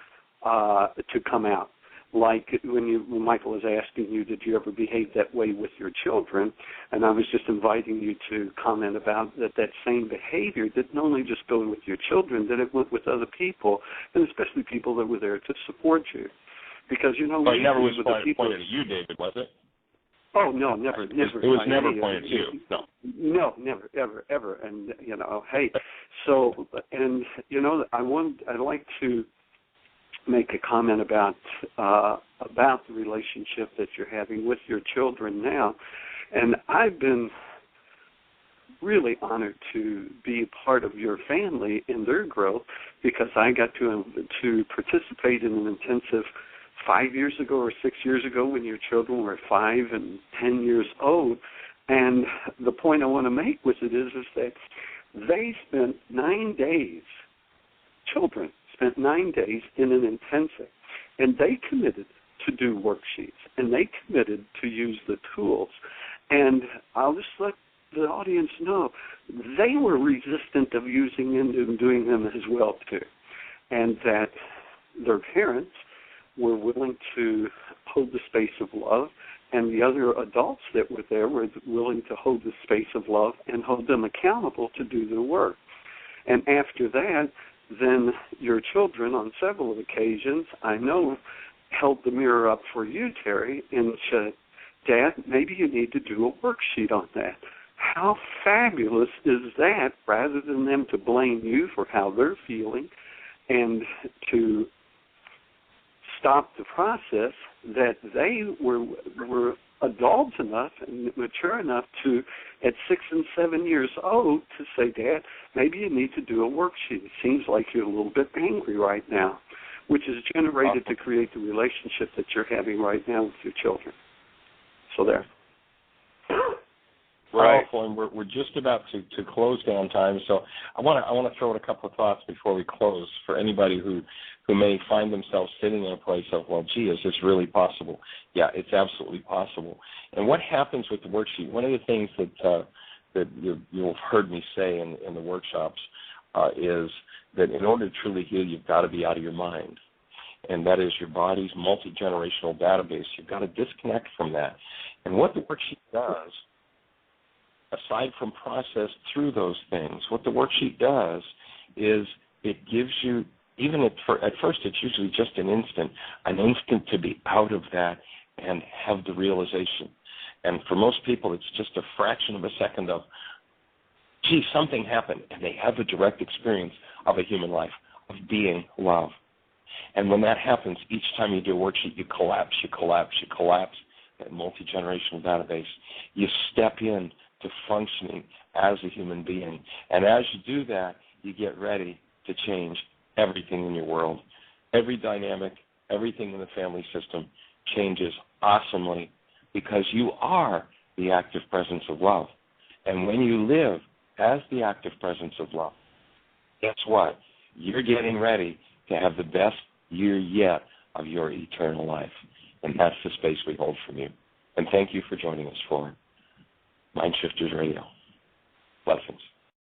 come out. Like when Michael was asking you, did you ever behave that way with your children? And I was just inviting you to comment about that same behavior didn't only just go with your children, that it went with other people, and especially people that were there to support you. Because, it never was pointed at you, David, was it? Oh, no, never. It was never pointed at you, no. No, never, ever. And, hey, so, and, I'd like to make a comment about the relationship that you're having with your children now. And I've been really honored to be a part of your family in their growth because I got to participate in an intensive 5 years ago or 6 years ago when your children were 5 and 10 years old. And the point I want to make with it is that they spent 9 days, children spent 9 days in an intensive, and they committed to do worksheets, and they committed to use the tools. And I'll just let the audience know, they were resistant of using and doing them as well, too, and that their parents were willing to hold the space of love, and the other adults that were there were willing to hold the space of love and hold them accountable to do their work. And after that, then your children, on several occasions, I know, held the mirror up for you, Terry, and said, Dad, maybe you need to do a worksheet on that. How fabulous is that, rather than them to blame you for how they're feeling and to stop the process, that they were adults enough and mature enough to, at 6 and 7 years old, to say, Dad, maybe you need to do a worksheet. It seems like you're a little bit angry right now, which is generated to create the relationship that you're having right now with your children. So there. Right. And we're just about to close down time, so I want to throw in a couple of thoughts before we close for anybody who may find themselves sitting in a place of, well, gee, is this really possible? Yeah, it's absolutely possible. And what happens with the worksheet? One of the things that you'll have heard me say in the workshops is that in order to truly heal, you've got to be out of your mind. And that is your body's multi-generational database. You've got to disconnect from that. And what the worksheet does, aside from process through those things, what the worksheet does is it gives you, even at first it's usually just an instant to be out of that and have the realization. And for most people, it's just a fraction of a second of, gee, something happened, and they have a direct experience of a human life, of being love. And when that happens, each time you do a worksheet, you collapse that multi-generational database. You step in to functioning as a human being. And as you do that, you get ready to change everything in your world. Every dynamic, everything in the family system changes awesomely because you are the active presence of love. And when you live as the active presence of love, guess what? You're getting ready to have the best year yet of your eternal life. And that's the space we hold from you. And thank you for joining us for MindShifters Radio. Blessings.